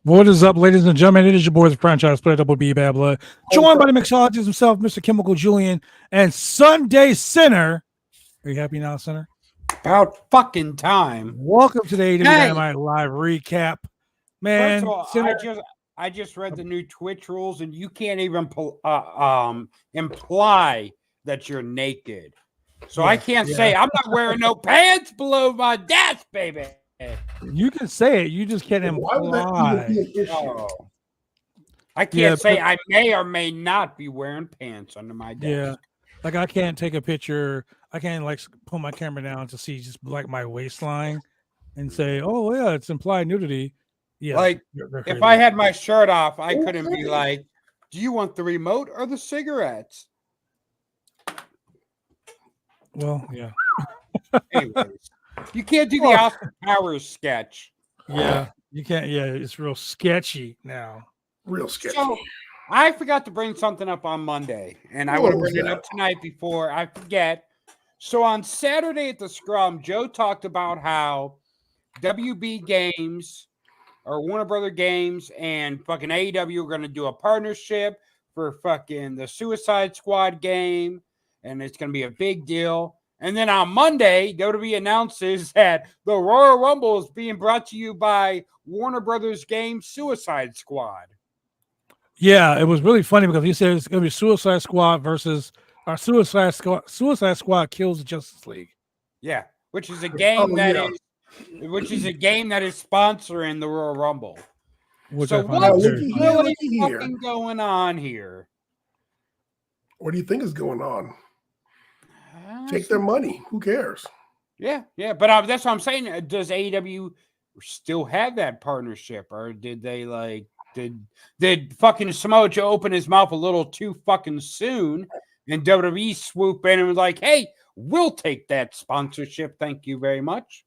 What is up, ladies and gentlemen? It is your boy, the franchise player, Double B Bad Blood, joined by the mixologist himself, Mr. Chemical Julian, and Sunday Sinner. Are you happy now, Sinner? About fucking time. Welcome to the AEW Dynamite live recap, man. First of all, Sinner, I just read the new Twitch rules, and you can't even imply that you're naked. So I can't say I'm not wearing no pants below my desk, baby. you can say it. You just can't imply. Why would that even be an issue? Oh. I can't say I may or may not be wearing pants under my desk. Yeah, like I can't take a picture. I can't like pull my camera down to see just like my waistline and say, "Oh yeah, it's implied nudity." Yeah, like if I had my shirt off, I couldn't be like, "Do you want the remote or the cigarettes?" Well, yeah. Anyways, you can't do the Austin Powers sketch. Yeah, you can't. Yeah, it's real sketchy now. Real sketchy. So, I forgot to bring something up on Monday, and I want to bring it up tonight before I forget. So on Saturday at the Scrum, Joe talked about how WB Games or Warner Brother Games and fucking AEW are going to do a partnership for fucking the Suicide Squad game, and it's going to be a big deal. And then on Monday, WWE announces that the Royal Rumble is being brought to you by Warner Brothers Games Suicide Squad. Yeah, it was really funny because he said it's going to be Suicide Squad versus our Suicide Squad. Suicide Squad kills the Justice League. Yeah, which is a game is sponsoring the Royal Rumble. So what's really fucking going on here? What do you think is going on? Take their money. Who cares? Yeah. But that's what I'm saying. Does AEW still have that partnership, or did they like did fucking Samoa Joe open his mouth a little too fucking soon, and WWE swoop in and was like, "Hey, we'll take that sponsorship. Thank you very much."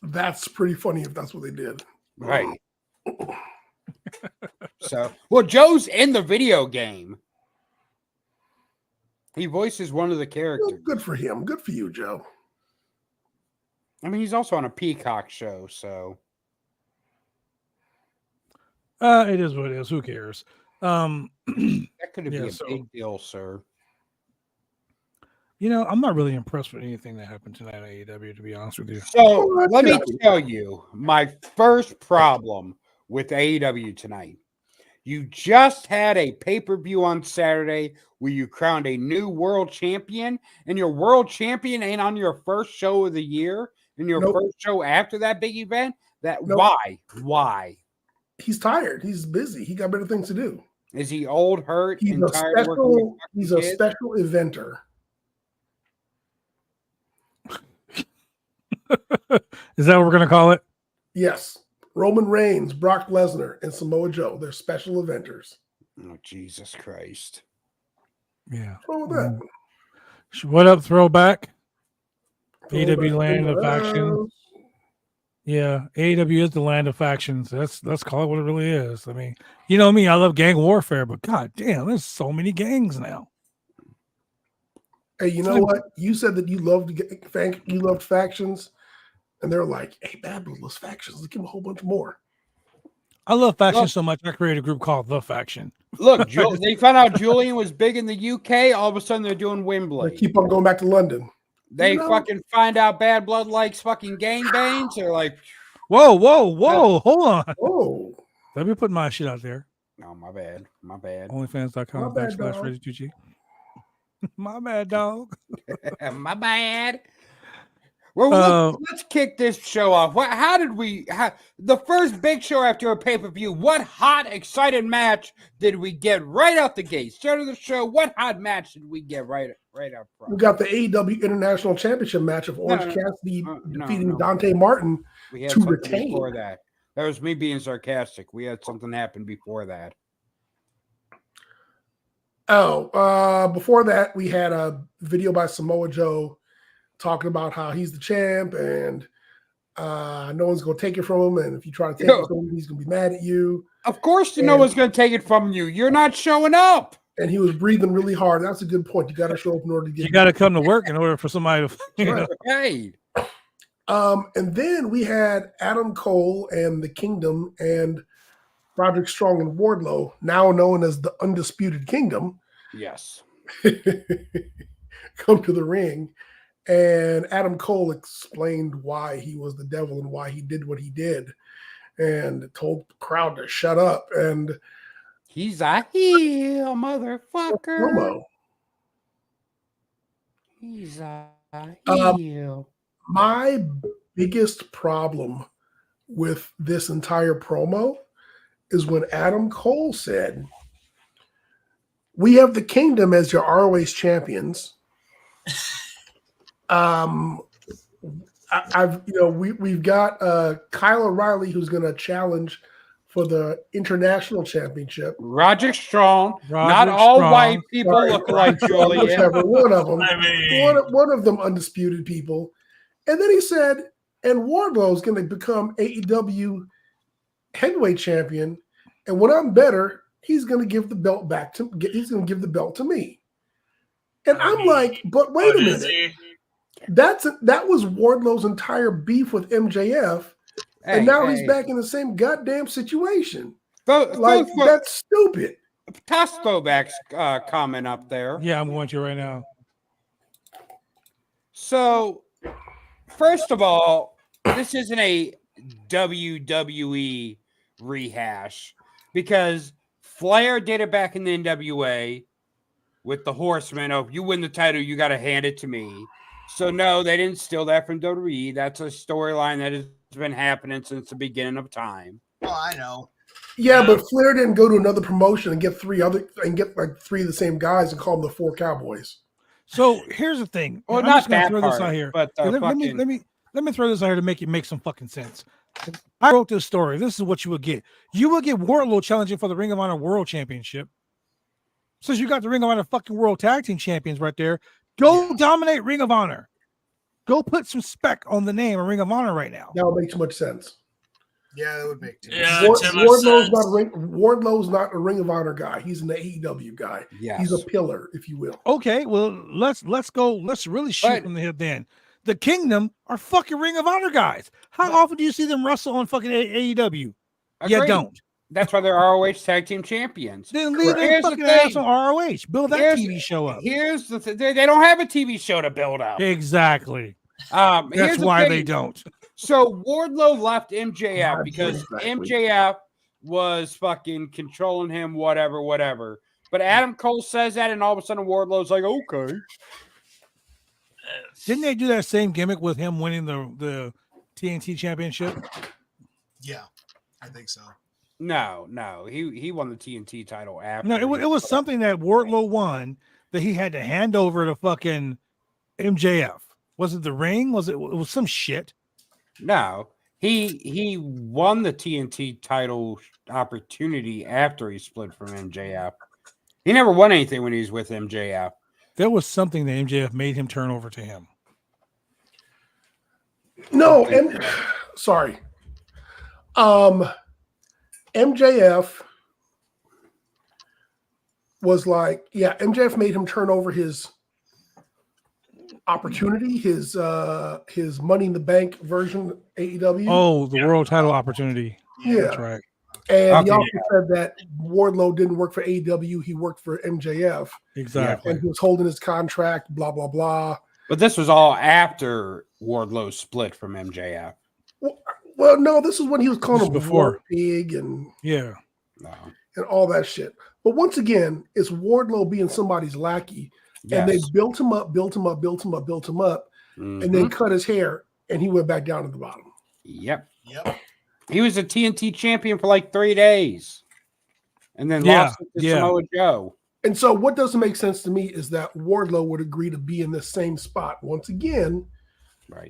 That's pretty funny if that's what they did. Right. So, well, Joe's in the video game. He voices one of the characters. Well, good for him. Good for you, Joe. I mean, he's also on a Peacock show, so. It is what it is. Who cares? That could be a big deal, sir. You know, I'm not really impressed with anything that happened tonight at AEW, to be honest with you. So let me tell you my first problem with AEW tonight. You just had a pay-per-view on Saturday where you crowned a new world champion, and your world champion ain't on your first show of the year and your first show after that big event. Why? He's tired. He's busy. He got better things to do. Is he old, hurt, he's and tired? He's a special eventer. Is that what we're going to call it? Yes. Roman Reigns, Brock Lesnar, and Samoa Joe. They're special eventers. Oh, Jesus Christ. Yeah. What's wrong with that? What up, throwback? Throwback AEW land in of the factions. house. Yeah, AEW is the land of factions. Let's call it what it really is. I mean, you know me, I love gang warfare, but god damn, there's so many gangs now. Hey, you know what? You said that you loved factions, and they're like, "Hey, Bad Blood loves factions. Let's give them a whole bunch more." I love factions so much. I created a group called The Faction. Look, they found out Julian was big in the UK. All of a sudden, they're doing Wembley. They keep on going back to London. They fucking find out Bad Blood likes fucking gangbangs. They're like, whoa, hold on. Oh, Let me put my shit out there. no, my bad. Onlyfans.com My bad, dog. /Ready2G. My bad, dog. My bad. Well, let's kick this show off. How did the first big show after a pay-per-view, what hot, excited match did we get right out the gate? Start of the show, what hot match did we get right up front? we got the AEW International Championship match of Orange Cassidy defeating Dante Martin We had to something retain. before that. That was me being sarcastic. We had something happen before that. Before that, we had a video by Samoa Joe talking about how he's the champ and no one's going to take it from him. And if you try to take it from him, he's going to be mad at you. Of course, no one's going to take it from you. You're not showing up. And he was breathing really hard. That's a good point. You got to show up in order to get. You got to come to work in order for somebody to. You know. Hey. And then we had Adam Cole and the Kingdom and Roderick Strong and Wardlow, now known as the Undisputed Kingdom. Yes. Come to the ring. And Adam Cole explained why he was the devil and why he did what he did and told the crowd to shut up. And he's a heel, motherfucker. He's a heel. My biggest problem with this entire promo is when Adam Cole said, "We have the Kingdom as your ROH champions." We've got Kyle O'Reilly who's going to challenge for the international championship. Roger Strong. Not all white people look like Julian. Whichever one of them. One of them undisputed people. And then he said, and Wardlow is going to become AEW heavyweight champion. And when I'm better, he's going to give the belt back to. He's going to give the belt to me. And I'm like, but wait a minute. That was Wardlow's entire beef with MJF, and now he's back in the same goddamn situation. That's stupid. Toss throwbacks comment up there. Yeah, I'm going to right now. So, first of all, this isn't a WWE rehash because Flair did it back in the NWA with the Horsemen. Oh, if you win the title, you got to hand it to me. So, no, they didn't steal that from WWE. That's a storyline that has been happening since the beginning of time. Well, I know. Yeah, but Flair didn't go to another promotion and get three of the same guys and call them the Four Cowboys. So here's the thing. Well, I'm not just gonna that throw part, this out here. but let me throw this out here to make it make some fucking sense. I wrote this story. This is what you would get. You would get Wardlow challenging for the Ring of Honor World Championship. Since you got the Ring of Honor fucking World Tag Team Champions right there, go dominate Ring of Honor. Go put some spec on the name of Ring of Honor right now. That would make too much sense. Yeah, that would make too much sense. Wardlow's not a Ring of Honor guy. He's an AEW guy. Yes. He's a pillar, if you will. Okay, well, let's go. Let's really shoot from the hip then. The Kingdom are fucking Ring of Honor guys. How often do you see them wrestle on fucking AEW? Yeah, don't. That's why they're ROH Tag Team Champions. Then leave their fucking ass on ROH. Build that TV show up. Here's the thing. They don't have a TV show to build up. Exactly. That's why they don't. So Wardlow left MJF because MJF was fucking controlling him, whatever. But Adam Cole says that, and all of a sudden Wardlow's like, okay. Didn't they do that same gimmick with him winning the TNT championship? Yeah, I think so. No. He won the TNT title after. No, it was something that Wardlow won that he had to hand over to fucking MJF. Was it the ring? It was some shit? No. He won the TNT title opportunity after he split from MJF. He never won anything when he was with MJF. There was something that MJF made him turn over to him. No, and sorry. MJF was like, yeah, MJF made him turn over his opportunity, his Money in the Bank version AEW. Oh, the world title opportunity. Yeah. That's right. And he also said that Wardlow didn't work for AEW, he worked for MJF. Exactly. And he was holding his contract, blah, blah, blah. But this was all after Wardlow split from MJF. Well, no, this is when he was calling him before Pig and all that shit. But once again, it's Wardlow being somebody's lackey. Yes. And they built him up, and then cut his hair, and he went back down to the bottom. Yep. He was a TNT champion for like 3 days, and then lost it to Samoa Joe. And so, what doesn't make sense to me is that Wardlow would agree to be in the same spot once again,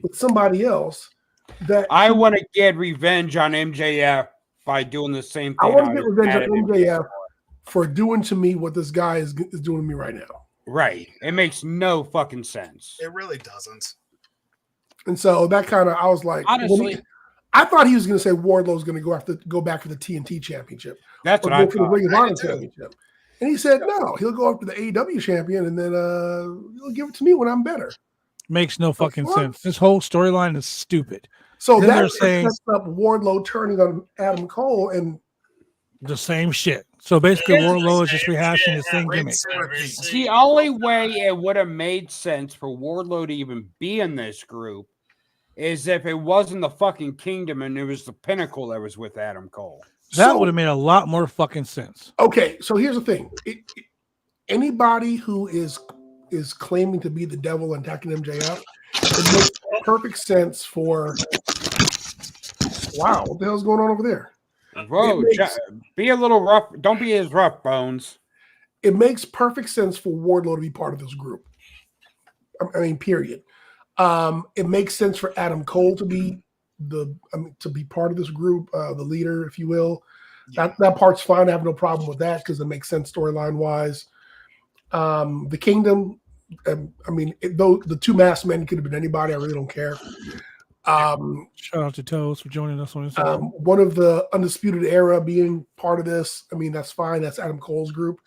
with somebody else. That I want to get revenge on MJF by doing the same thing. I want to get revenge on MJF for doing to me what this guy is doing to me right now. Right. It makes no fucking sense. It really doesn't. And so that kind of, I was like, honestly, I thought he was going to say Wardlow's going to go back for the TNT championship. That's what I thought. For the Ring of Honor championship. And he said, no, he'll go up to the AEW champion and then he'll give it to me when I'm better. Makes no fucking sense. This whole storyline is stupid. So that sets up Wardlow turning on Adam Cole and the same shit. So basically, Wardlow is just rehashing the same gimmick. The only way it would have made sense for Wardlow to even be in this group is if it wasn't the fucking Kingdom and it was the Pinnacle that was with Adam Cole. That would have made a lot more fucking sense. Okay, so here's the thing. Anybody who is claiming to be the devil and attacking MJF, it makes perfect sense for... Wow, what the hell's going on over there? Bro, be a little rough. Don't be as rough, Bones. It makes perfect sense for Wardlow to be part of this group. I mean, period. It makes sense for Adam Cole to be part of this group, the leader, if you will. Yeah. That part's fine. I have no problem with that because it makes sense storyline wise. The Kingdom, the two masked men could have been anybody. I really don't care. Shout out to Toes for joining us on this. One of the Undisputed Era being part of this. I mean, that's fine. That's Adam Cole's group.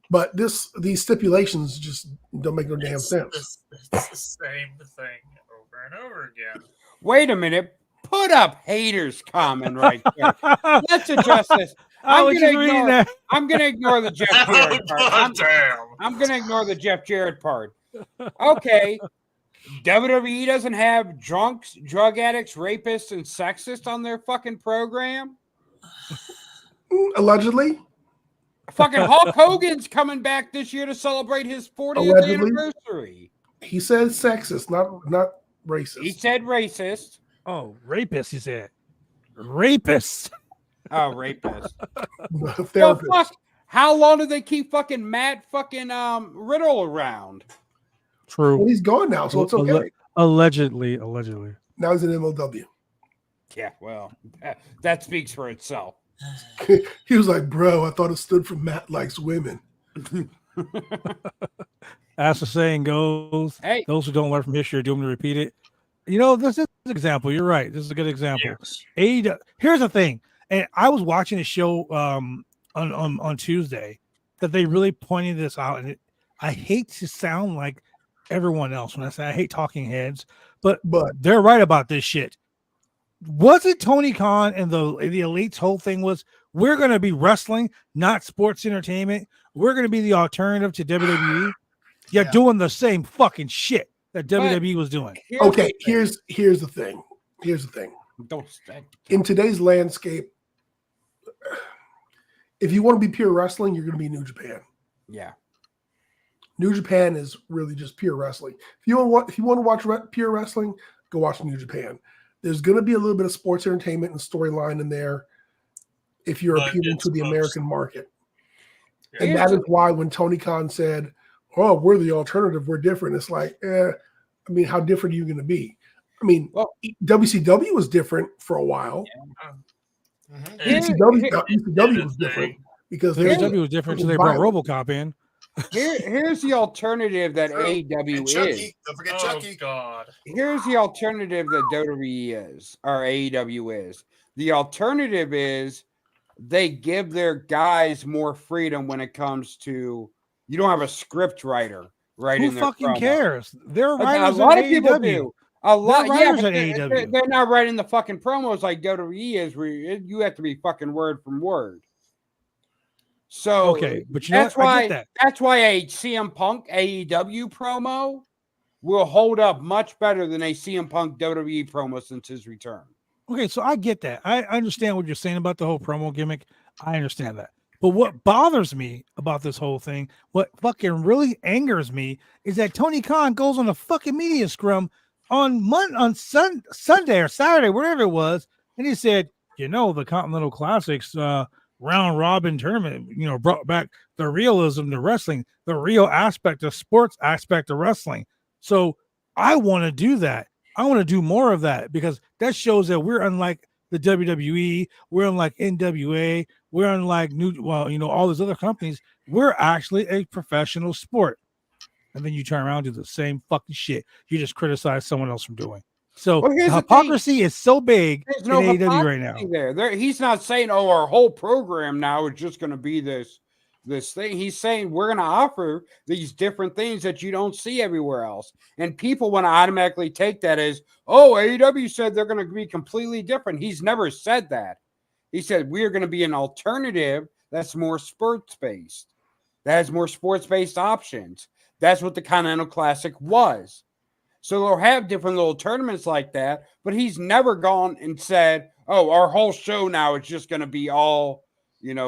But these stipulations just don't make no damn sense. It's the same thing over and over again. Wait a minute. Put up haters comment right there. Let's address this. I'm going to ignore the Jeff Jarrett part. I'm going to ignore the Jeff Jarrett part. Okay. WWE doesn't have drunks, drug addicts, rapists, and sexists on their fucking program? Allegedly. Fucking Hulk Hogan's coming back this year to celebrate his 40th anniversary. He said sexist, not racist. He said racist. Oh, rapist, he said. Rapist. Oh, rapist. Yo, fuck, how long do they keep fucking Matt fucking Riddle around? True. Well, he's gone now, so it's okay. Allegedly. Now he's in MLW. Yeah, well, that speaks for itself. He was like, bro, I thought it stood for Matt likes women. As the saying goes, hey, those who don't learn from history are doomed to repeat it. You know, this is an example. You're right. This is a good example. Yes. Here's the thing. And I was watching a show on Tuesday that they really pointed this out. And I hate to sound like everyone else when I say I hate talking heads, but they're right about this shit. Wasn't Tony Khan and the Elite's whole thing was we're going to be wrestling, not sports entertainment. We're going to be the alternative to WWE. You're doing the same fucking shit that WWE was doing. Here's the thing. In today's landscape, if you want to be pure wrestling, you're going to be New Japan. Yeah. New Japan is really just pure wrestling. If you want to watch pure wrestling, go watch New Japan. There's going to be a little bit of sports entertainment and storyline in there if you're appealing to the American market. Yeah. And that is why when Tony Khan said, oh, we're the alternative, we're different. It's like, how different are you going to be? I mean, WCW was different for a while. WCW was different because WCW was different until they brought RoboCop in. Here's the alternative that AEW is. Don't forget Chucky. God. Here's the alternative that WWE is, or AEW is. The alternative is they give their guys more freedom when it comes to you don't have a script writer writing. Who fucking cares? They're writers. A lot of people do. A lot, yeah, but they're not writing the fucking promos like WWE is, where you have to be fucking word from word. So okay, but you know that's what? why I get that. That's why a CM Punk AEW promo will hold up much better than a CM Punk WWE promo since his return. Okay, so I get that. I understand what you're saying about the whole promo gimmick. I understand that. But what bothers me about this whole thing, what fucking really angers me, is that Tony Khan goes on a fucking media scrum on Sunday or Saturday, whatever it was, and he said, the Continental Classics round robin tournament, brought back the realism to wrestling, the real aspect of sports aspect of wrestling. So I want to do that. I want to do more of that because that shows that we're unlike the WWE, we're unlike NWA, we're unlike all those other companies. We're actually a professional sport. And then you turn around and do the same fucking shit you just criticize someone else from doing. So the hypocrisy is so big in AEW right now. There, he's not saying, our whole program now is just going to be this thing. He's saying we're going to offer these different things that you don't see everywhere else. And people want to automatically take that as, AEW said they're going to be completely different. He's never said that. He said we're going to be an alternative that's more sports-based, that has more sports-based options. That's what the Continental Classic was. So they'll have different little tournaments like that, but he's never gone and said, our whole show now is just going to be all,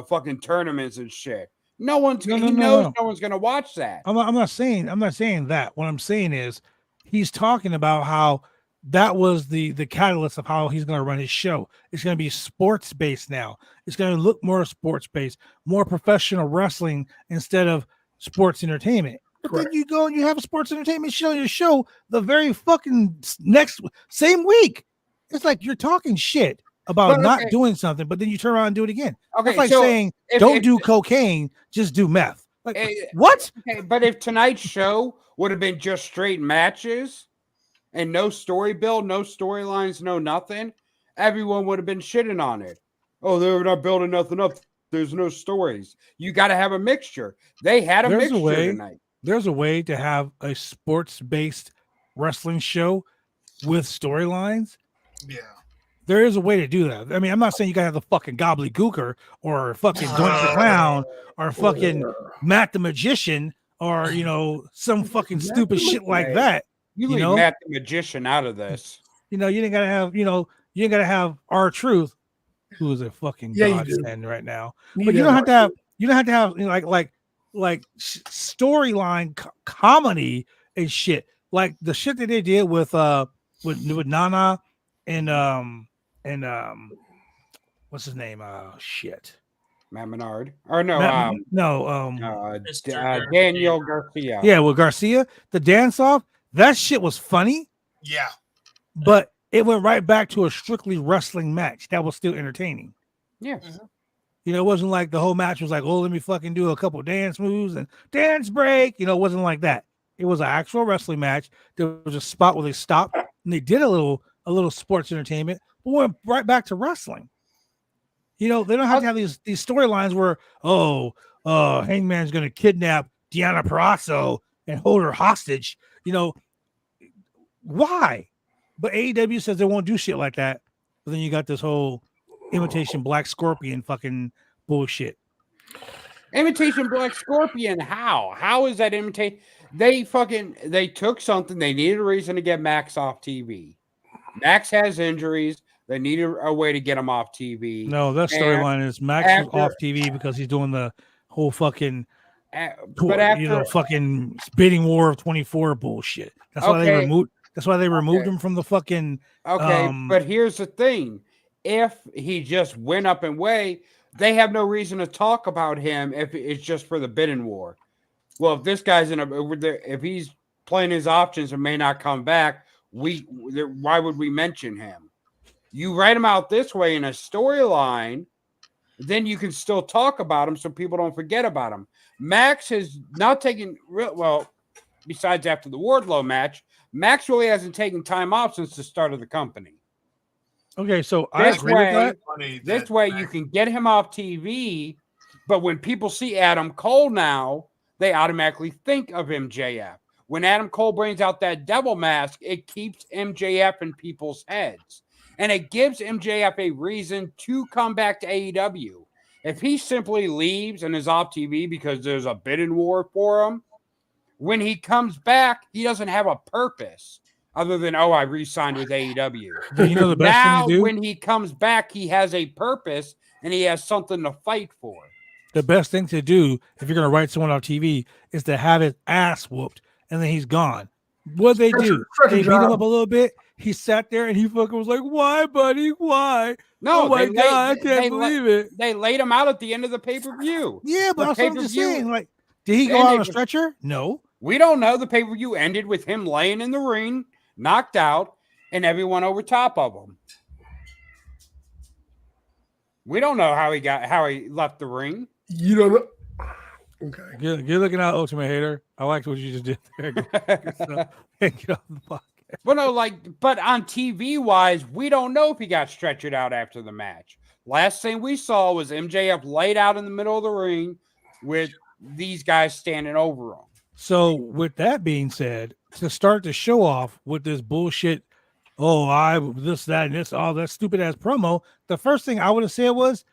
fucking tournaments and shit. No one's going to watch that. I'm not saying that. What I'm saying is he's talking about how that was the catalyst of how he's going to run his show. It's going to be sports based now. It's going to look more sports based, more professional wrestling instead of sports entertainment. But then you go and you have a sports entertainment show, your show the very fucking same week. It's like you're talking shit about not doing something, but then you turn around and do it again. Okay, it's like saying, don't do cocaine, just do meth. Like, what? Okay, but if tonight's show would have been just straight matches and no story build, no storylines, no nothing, everyone would have been shitting on it. They're not building nothing up. There's no stories. You got to have a mixture. They had a mixture tonight. There's a way to have a sports-based wrestling show with storylines. Yeah. There is a way to do that. I mean, I'm not saying you gotta have the fucking gobbledygooker or fucking Doink the Clown or fucking Matt the Magician or some fucking stupid shit like that. You leave Matt the Magician out of this. You ain't gotta have R-Truth, who is a fucking godsend right now. But you don't have to have like storyline comedy and shit, like the shit that they did with Nana and what's his name? Matt Menard. Or no, Daniel Garcia. Yeah, well, Garcia, the dance off, that shit was funny. Yeah, but it went right back to a strictly wrestling match that was still entertaining. Yeah. Mm-hmm. It wasn't like the whole match was like, let me fucking do a couple dance moves and dance break. It wasn't like that. It was an actual wrestling match. There was a spot where they stopped and they did a little sports entertainment, but went right back to wrestling. They don't have to have these storylines where, Hangman's going to kidnap Deonna Purrazzo and hold her hostage. Why? But AEW says they won't do shit like that. But then you got this whole imitation Black Scorpion fucking bullshit. Imitation Black Scorpion. How is that imitation? They took something. They needed a reason to get Max off TV. Max has injuries. They needed a way to get him off TV. No, that storyline is Max was off TV because he's doing the whole fucking fucking bidding war of 24 bullshit. That's why they removed him from the fucking but here's the thing. If he just went up in weight, they have no reason to talk about him if it's just for the bidding war. Well, if this guy's if he's playing his options and may not come back, why would we mention him? You write him out this way in a storyline, then you can still talk about him so people don't forget about him. Max has not taken besides after the Wardlow match, Max really hasn't taken time off since the start of the company. Okay, so I agree with that. This way you can get him off TV, but when people see Adam Cole now, they automatically think of MJF. When Adam Cole brings out that devil mask, it keeps MJF in people's heads. And it gives MJF a reason to come back to AEW. If he simply leaves and is off TV because there's a bidding war for him, when he comes back, he doesn't have a purpose other than, I re-signed with AEW. Do you know the best thing to do? When he comes back, he has a purpose and he has something to fight for. The best thing to do if you're going to write someone off TV is to have his ass whooped and then he's gone. What they do? They beat him up a little bit. He sat there and he fucking was like, "Why, buddy? Why? No, oh my god, I can't believe it." They laid him out at the end of the pay-per-view. Yeah, but I'm just saying, like, did he go out on a stretcher? No. We don't know. The pay-per-view ended with him laying in the ring, knocked out, and everyone over top of him. We don't know how he left the ring. You don't know. Okay. You're looking out, Ultimate Hater. I liked what you just did there. Get off the podcast. Well, no, but on TV wise, we don't know if he got stretchered out after the match. Last thing we saw was MJF laid out in the middle of the ring with these guys standing over him. So, with that being said, to start the show off with this bullshit, this, that, and this, all that stupid ass promo, the first thing I would have said was,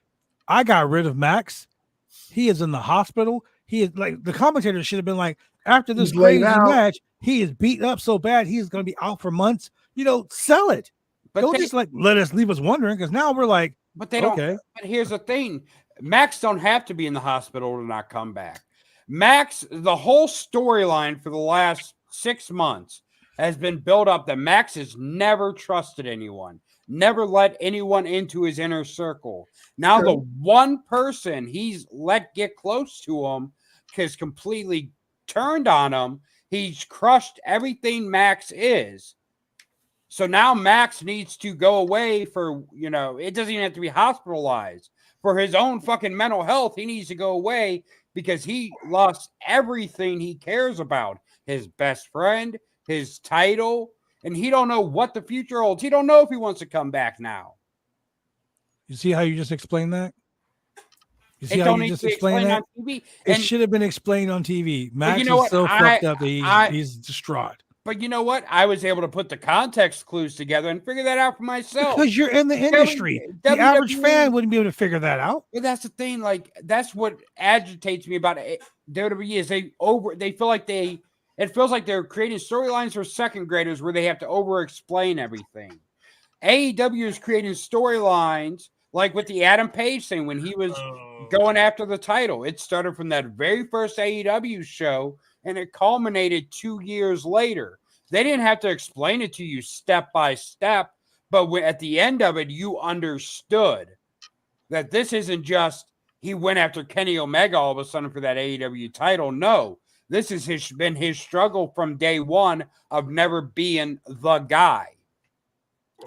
I got rid of Max. He is in the hospital. He is like, the commentator should have been like, after this crazy match, he is beat up so bad he's going to be out for months. Sell it. But don't just leave us wondering, because now we're like, but they don't. But here's the thing: Max don't have to be in the hospital to not come back. Max, the whole storyline for the last 6 months has been built up that Max has never trusted anyone, never let anyone into his inner circle. Now the one person he's let get close to him has completely turned on him. He's crushed everything Max is. So now Max needs to go away for, it doesn't even have to be hospitalized. For his own fucking mental health, he needs to go away because he lost everything he cares about. His best friend, his title, and he don't know what the future holds. He don't know if he wants to come back now. You see how you just explained that? You see how you just explained that? On TV. It should have been explained on TV. Max is so fucked up that he's distraught. But you know what? I was able to put the context clues together and figure that out for myself. Because you're in the industry. The average fan wouldn't be able to figure that out. But that's the thing. That's what agitates me about it. WWE is they feel like it feels like they're creating storylines for second graders where they have to over-explain everything. AEW is creating storylines like with the Adam Page thing when he was going after the title. It started from that very first AEW show, and it culminated 2 years later. They didn't have to explain it to you step by step, but at the end of it, you understood that this isn't just he went after Kenny Omega all of a sudden for that AEW title. No, this has been his struggle from day one of never being the guy.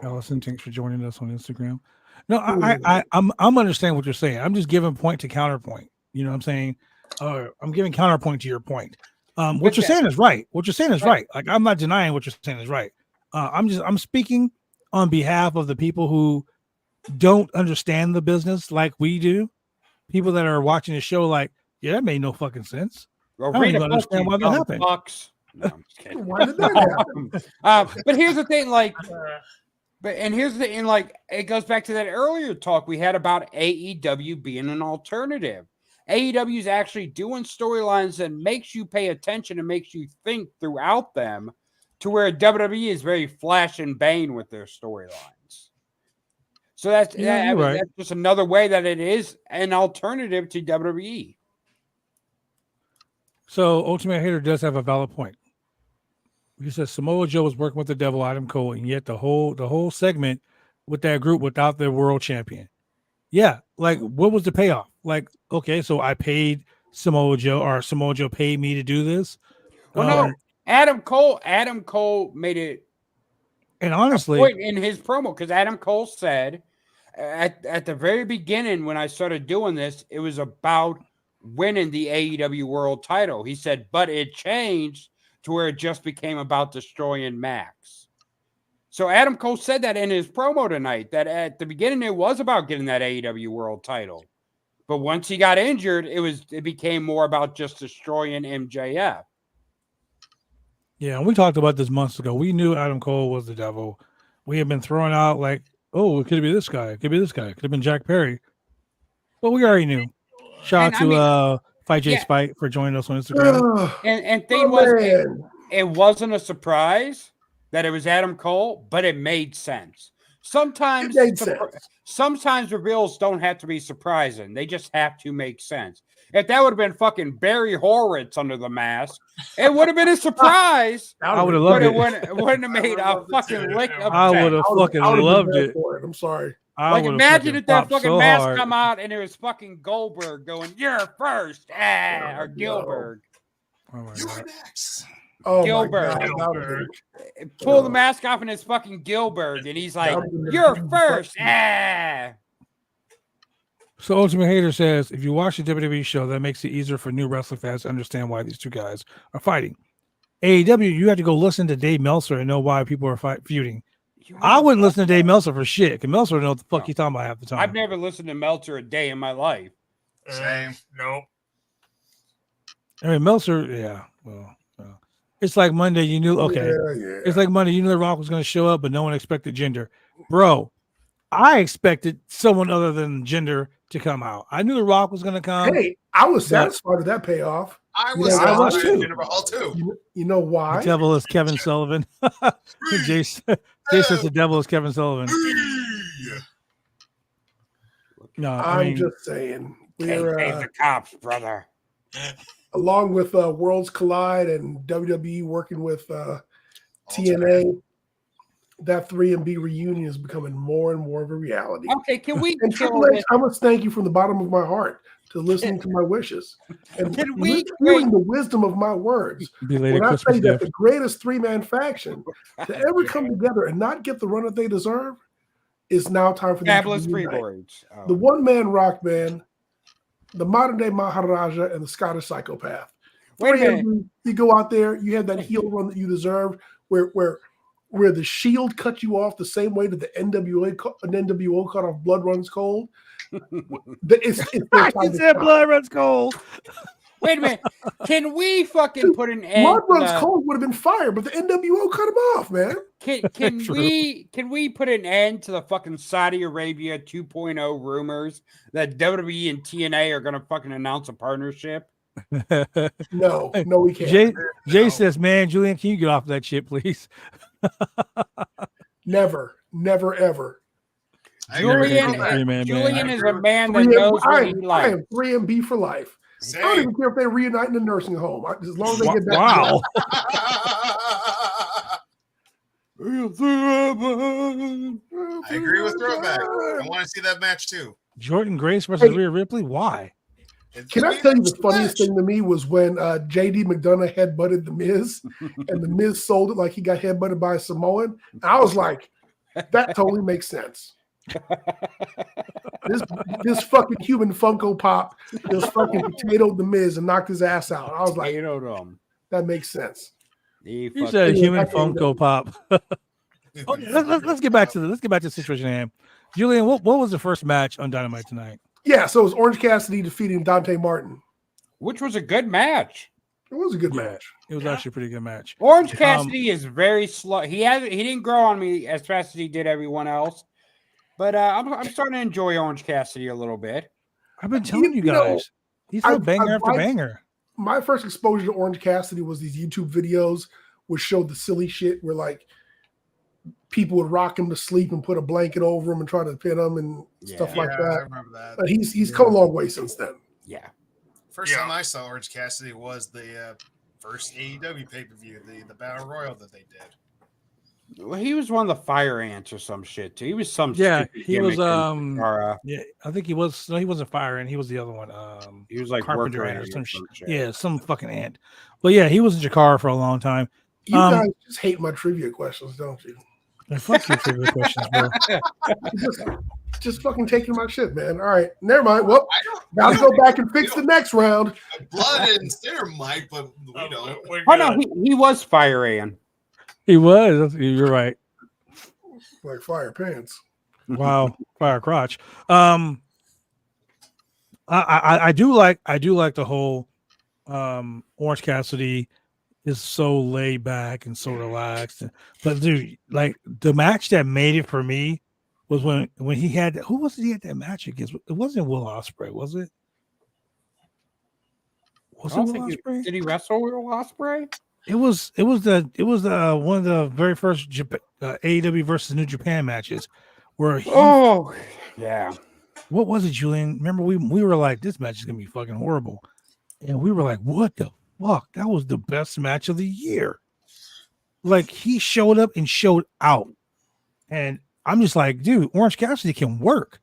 Allison, thanks for joining us on Instagram. No, I'm understanding what you're saying. I'm just giving point to counterpoint. You know what I'm saying? I'm giving counterpoint to your point. What you're saying is right. What you're saying is right. Like, I'm not denying what you're saying is right. I'm speaking on behalf of the people who don't understand the business like we do. People that are watching the show like, yeah, that made no fucking sense. I don't even understand why that happened. No, I'm just kidding. Why did that happen? But here's the thing, it goes back to that earlier talk we had about AEW being an alternative. AEW is actually doing storylines that makes you pay attention and makes you think throughout them, to where WWE is very flash and bang with their storylines. So that's just another way that it is an alternative to WWE. So Ultimate Hater does have a valid point. He says Samoa Joe was working with the devil, Adam Cole, and yet the whole segment with that group without the world champion. Yeah, like, what was the payoff? Like, okay, so I paid Samoa Joe, or Samoa Joe paid me to do this. Well, no, Adam Cole made it And honestly, point in his promo, because Adam Cole said at the very beginning when I started doing this, it was about winning the AEW World Title. He said, but it changed to where it just became about destroying Max. So Adam Cole said that in his promo tonight, that at the beginning it was about getting that AEW World Title, but once he got injured, it became more about just destroying MJF. yeah, we talked about this months ago. We knew Adam Cole was the devil. We had been throwing out like, oh, it could be this guy, it could be this guy, it could have been Jack Perry, but we already knew. Shout out to Fight J Spike for joining us on Instagram. And thing was, it wasn't a surprise that it was Adam Cole, but it made sense. Sometimes reveals don't have to be surprising. They just have to make sense. If that would have been fucking Barry Horowitz under the mask, it would have been a surprise. I would have loved it. It wouldn't have made a fucking lick of sense. I would have fucking loved it. I'm sorry. Like, imagine if that fucking mask come out and it was fucking Goldberg going, "You're first," or Gilbert. You're next. Oh, Gilbert. Pull the mask off and it's fucking Gilbert, and he's like, "You're first." So Ultimate Hater says, if you watch the WWE show, that makes it easier for new wrestling fans to understand why these two guys are fighting. AEW, you have to go listen to Dave Meltzer and know why people are feuding. I wouldn't listen to Dave Meltzer for shit, because Meltzer don't know what the fuck he's talking about half the time. I've never listened to Meltzer a day in my life. Same. Nope. I mean, Meltzer, yeah. Well, it's like Monday, you knew, okay. Yeah. It's like Monday, you knew The Rock was going to show up, but no one expected Jinder. Bro, I expected someone other than Jinder to come out. I knew The Rock was going to come. Hey, I was satisfied with that payoff. I was too. You know why? The devil is Kevin Sullivan. Jay says the devil is Kevin Sullivan. No, I'm just saying. We're the cops, brother. Along with Worlds Collide and WWE working with TNA, that 3MB reunion is becoming more and more of a reality. Okay, can we? And Triple H, I must thank you from the bottom of my heart to listening to my wishes and hearing the wisdom of my words. When I say that the greatest three-man faction to ever come together and not get the run that they deserve is now time for them to unite. The one-man rock band, the modern-day Maharaja, and the Scottish Psychopath. Wait a minute. You go out there, you have that heel run that you deserve, where the Shield cut you off the same way that the NWO cut off Blood Runs Cold. I said Blood Runs Cold. Wait a minute. Can we fucking put an end? Blood Runs Cold would have been fire, but the NWO cut him off, man. Can we put an end to the fucking Saudi Arabia 2.0 rumors that WWE and TNA are going to fucking announce a partnership? No, we can't. Jay says, man, Julian, can you get off that shit, please? Never, ever. Julian is a man that knows what he likes. I am 3MB for life. Same. I don't even care if they reunite in the nursing home. As long as they get that. Wow. I agree with Throwback. I want to see that match too. Jordan Grace versus Rhea Ripley? Why? Can I tell you the funniest thing to me was when JD McDonough headbutted The Miz and The Miz sold it like he got headbutted by a Samoan. And I was like, that totally makes sense. This fucking human Funko Pop just fucking potatoed The Miz and knocked his ass out. I was like, that makes sense. You said a human Funko Pop. Let's get back to the situation at hand. Julian, what was the first match on Dynamite tonight? Yeah, so it was Orange Cassidy defeating Dante Martin, which was a good match. It was a good match. It was actually a pretty good match. Orange Cassidy is very slow. He didn't grow on me as fast as he did everyone else, but I'm starting to enjoy Orange Cassidy a little bit. I've been telling you guys, he's a banger after banger. My first exposure to Orange Cassidy was these YouTube videos which showed the silly shit where like people would rock him to sleep and put a blanket over him and try to pin him and stuff like that. I remember that. But he's come a long way since then. Yeah. First time I saw Orange Cassidy was the first AEW pay-per-view, the Battle Royal that they did. Well, he was one of the Fire Ants or some shit too. He was some he was I think he was. No, he wasn't Fire Ant. He was the other one. He was like Carpenter Ant or some shit. Yeah, some fucking ant. But yeah, he was in Jakara for a long time. You guys just hate my trivia questions, don't you? Fuck your trivia questions, bro. Just fucking taking my shit, man. All right, never mind. Well, gotta go back and fix the next round. Blood and Sinner might, but we don't. We're Oh no, good. he was Fire Ian. He was. You're right. Like fire pants. Wow, fire crotch. I do like the whole Orange Cassidy is so laid back and so relaxed. But dude, like the match that made it for me was when he had who was it he had that match against? It wasn't Will Ospreay, was it? Was it Will Ospreay? Did he wrestle with Will Ospreay? It was the one of the very first AEW versus New Japan matches where he, yeah. What was it, Julian? Remember we were like, this match is gonna be fucking horrible, and we were like, what the fuck? That was the best match of the year. Like he showed up and showed out, and I'm just like, dude, Orange Cassidy can work.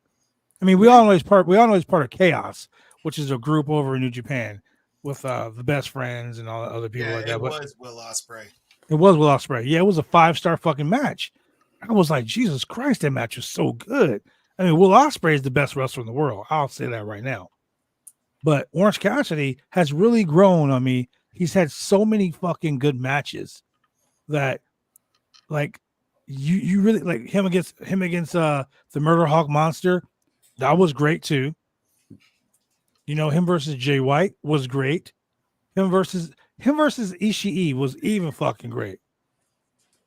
I mean, we all know he's part of Chaos, which is a group over in New Japan with the Best Friends and all the other people like that. It was Will Ospreay. It was Will Ospreay. Yeah, it was a 5-star fucking match. I was like, Jesus Christ, that match was so good. I mean, Will Ospreay is the best wrestler in the world. I'll say that right now. But Orange Cassidy has really grown on me. He's had so many fucking good matches that, like, you really like him against the Murder Hawk Monster. That was great too. You know, him versus Jay White was great. Him versus Ishii was even fucking great.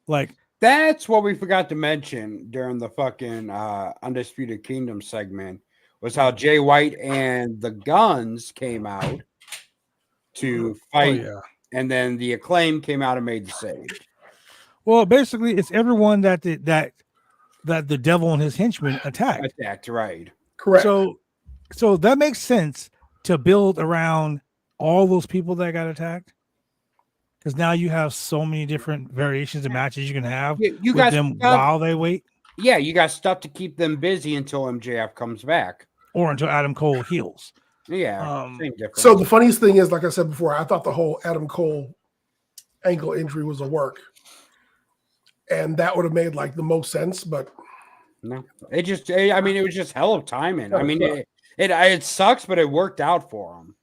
Like, that's what we forgot to mention during the fucking Undisputed Kingdom segment was how Jay White and the Guns came out to fight, and then the Acclaim came out and made the save. Well, basically, it's everyone that the devil and his henchmen attacked. Right? Correct. So that makes sense to build around all those people that got attacked, because now you have so many different variations of matches you can have you with them while they wait. Yeah, you got stuff to keep them busy until MJF comes back or until Adam Cole heals. Yeah, same difference. So the funniest thing is, like I said before, I thought the whole Adam Cole ankle injury was a work, and that would have made like the most sense. But no, it was just hell of timing. I mean, it sucks, but it worked out for him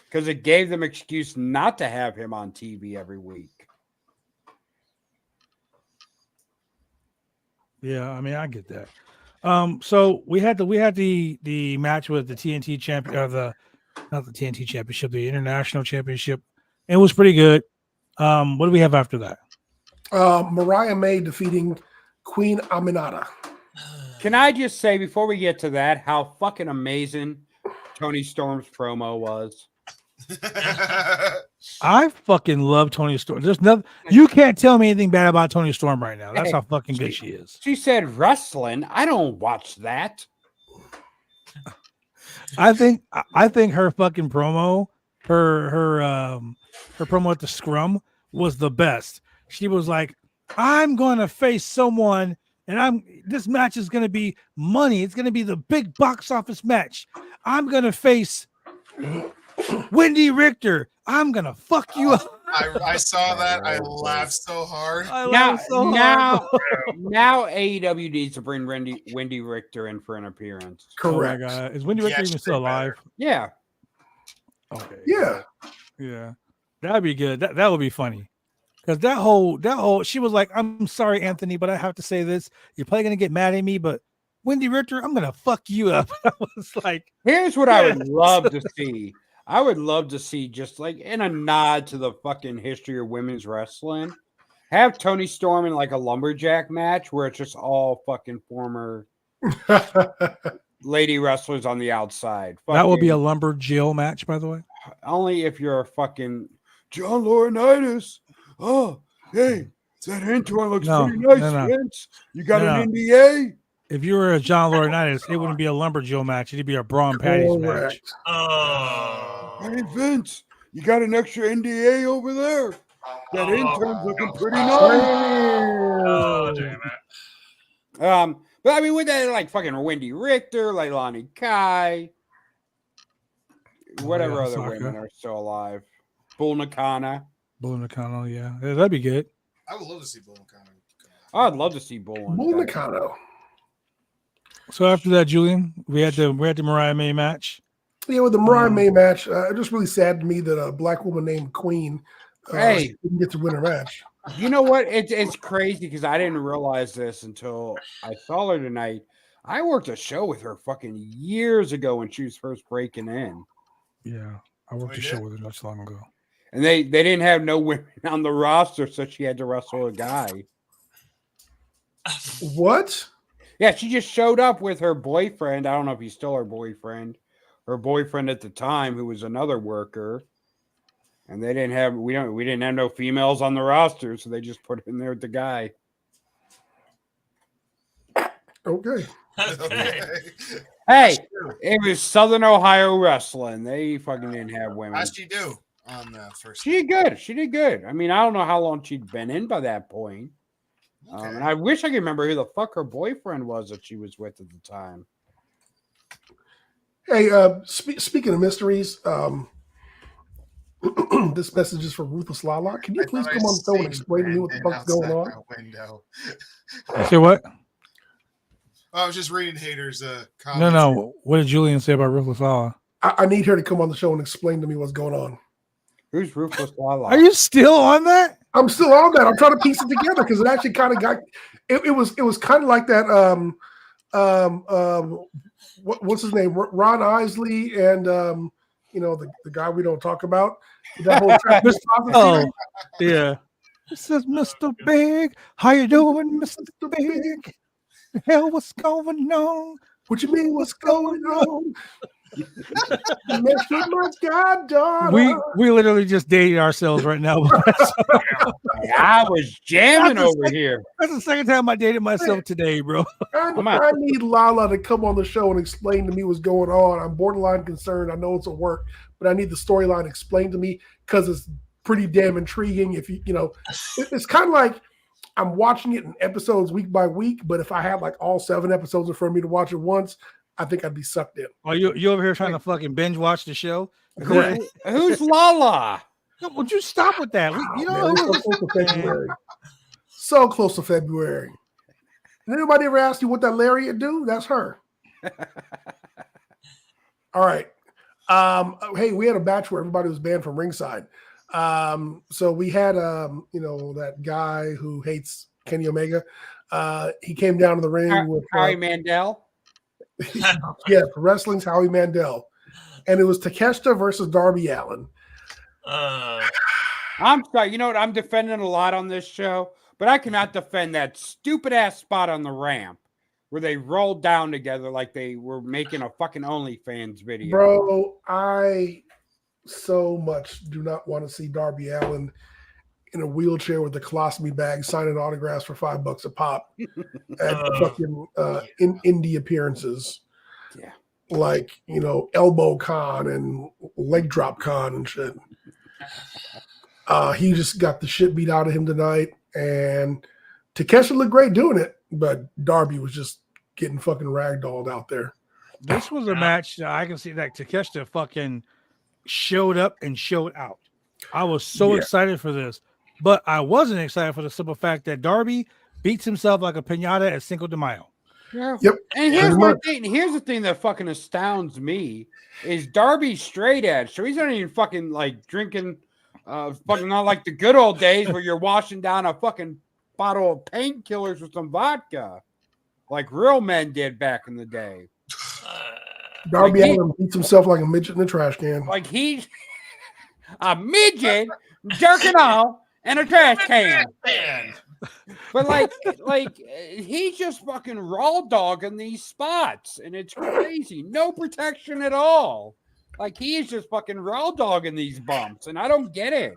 because it gave them excuse not to have him on TV every week. Yeah, I mean, I get that. So we had the match with the TNT champion, or not the TNT championship, the international championship. It was pretty good. What do we have after that? Mariah May defeating Queen Aminata. Can I just say before we get to that, how fucking amazing Tony Storm's promo was? I fucking love Tony Storm. There's nothing you can't tell me anything bad about Tony Storm right now. That's how fucking good she is. She said wrestling. I don't watch that. I think her fucking promo, her promo at the scrum was the best. She was like, I'm gonna face someone, and this match is gonna be money. It's gonna be the big box office match. I'm gonna face Wendy Richter. I'm gonna fuck you up. I saw that. I laughed so hard. Now AEW needs to bring Wendy Richter in for an appearance. Correct. Oh my God. Is Wendy Richter even still alive? Yeah. Okay. Yeah. That'd be good. That would be funny. Because that whole she was like, I'm sorry, Anthony, but I have to say this. You're probably gonna get mad at me, but Wendy Richter, I'm gonna fuck you up. I was like, here's what I would love to see. I would love to see, just like in a nod to the fucking history of women's wrestling, have Tony Storm in like a lumberjack match where it's just all fucking former lady wrestlers on the outside. That would be a lumberjill match, by the way. Only if you're a fucking John Laurinaitis. Oh, hey, that intro looks pretty nice, Vince. You got an NDA? If you were a John Laurinaitis, it wouldn't be a lumberjill match. It'd be a Braun Patties match. Oh. Hey, Vince, you got an extra NDA over there? That intern's looking pretty nice. Oh, damn it. But I mean, with that, like fucking Wendy Richter, like Lonnie Kai, whatever other women are still alive. Bull Nakano, yeah. That'd be good. I would love to see Bull Nakano. I'd love to see Bull. Bull Nakano. So after that, Julian, we had the Mariah May match. Yeah, with the Mariah May match, it just really sad to me that a black woman named Queen didn't get to win her match. You know what? It's crazy because I didn't realize this until I saw her tonight. I worked a show with her fucking years ago when she was first breaking in. Yeah, I worked a show with her not so long ago. And they didn't have no women on the roster, so she had to wrestle a guy. What? Yeah, she just showed up with her boyfriend. I don't know if he's still her boyfriend. Her boyfriend at the time, who was another worker. And they didn't have we didn't have no females on the roster, so they just put it in there with the guy. Okay. Okay. Hey, it was Southern Ohio Wrestling. They fucking didn't have women. How'd she do on the first? She did good. She did good. I mean, I don't know how long she'd been in by that point. Okay. And I wish I could remember who the fuck her boyfriend was that she was with at the time. Hey, speaking of mysteries, this message is from Ruthless Lala. Can you please come on the show and explain to me what the fuck's going on? Window. Say what? I was just reading haters' comments. No. What did Julian say about Ruthless Lala? I need her to come on the show and explain to me what's going on. Who's Ruthless Lala? Are you still on that? I'm still on that. I'm trying to piece it together because it actually kind of got it was kind of like that what's his name? Ron Isley and the guy we don't talk about. That whole Yeah. This is Mr. Big. How you doing, Mr. Big? The hell, what's going on? What you mean? What's going on? Mess with my goddaughter. We literally just dated ourselves right now. I was jamming over here. That's the second time I dated myself today, bro. I need Lala to come on the show and explain to me what's going on. I'm borderline concerned. I know it's a work, but I need the storyline explained to me because it's pretty damn intriguing. If it's kind of like I'm watching it in episodes week by week, but if I had like all 7 episodes in front of me to watch it once, I think I'd be sucked in. Oh, you over here trying to fucking binge watch the show? Who's Lala? Would you stop with that? Man, so close to February. So close to February. And anybody ever asked you what that lariat do? That's her. All right. Hey, we had a match where everybody was banned from ringside. So we had that guy who hates Kenny Omega. He came down to the ring with Howie Mandel. Yeah, wrestling's Howie Mandel. And it was Takeshita versus Darby Allin. I'm sorry, you know what? I'm defending a lot on this show, but I cannot defend that stupid ass spot on the ramp where they rolled down together like they were making a fucking OnlyFans video. Bro, I so much do not want to see Darby Allin in a wheelchair with a colostomy bag signing autographs for $5 a pop at fucking in indie appearances. Yeah. Like, elbow con and leg drop con and shit. He just got the shit beat out of him tonight, and Takeshita looked great doing it, but Darby was just getting fucking ragdolled out there. This was a match that I can see that Takeshita fucking showed up and showed out. I was so excited for this, but I wasn't excited for the simple fact that Darby beats himself like a piñata at Cinco de Mayo. Yeah. Yep. And here's the thing that fucking astounds me is Darby's straight edge. So he's not even fucking like drinking fucking not like the good old days where you're washing down a fucking bottle of painkillers with some vodka like real men did back in the day. Darby Allin beats himself like a midget in a trash can. Like he's a midget jerking off in a trash can. But like he's just fucking raw dogging these spots, and it's crazy. No protection at all. Like he is just fucking raw dogging these bumps, and I don't get it.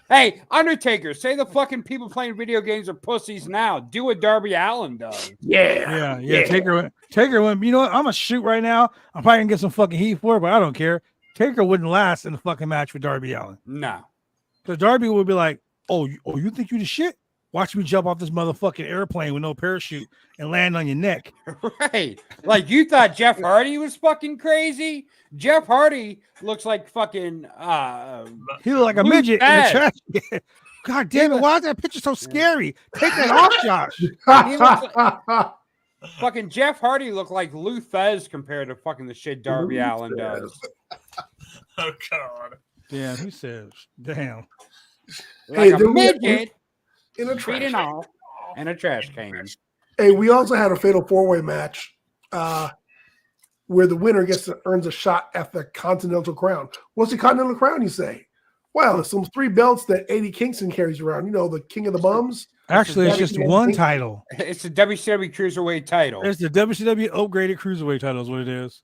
Hey, Undertaker, say the fucking people playing video games are pussies now. Do what Darby Allin does. Yeah. Taker. You know what? I'm gonna shoot right now. I'm probably gonna get some fucking heat for it, but I don't care. Taker wouldn't last in the fucking match with Darby Allin. No, because Darby would be like, "Oh, you think you the shit? Watch me jump off this motherfucking airplane with no parachute and land on your neck." Right? Like you thought Jeff Hardy was fucking crazy. Jeff Hardy looks like fucking he looked like a midget in the trash can. God damn it! Why is that picture so scary? Take that off, Josh. He looks fucking Jeff Hardy looked like Lou Thez compared to fucking the shit Darby Allin does. Oh God. Damn, he says, damn. Like a then we- midget in a trash beating can. off and a trash can. Hey, we also had a fatal 4-way match where the winner earns a shot at the Continental Crown. What's the Continental Crown, you say? Well, it's some 3 belts that Eddie Kingston carries around. You know, the King of the Bums. Actually, it's just one title. It's the WCW Cruiserweight title. It's the WCW upgraded cruiserweight title is what it is.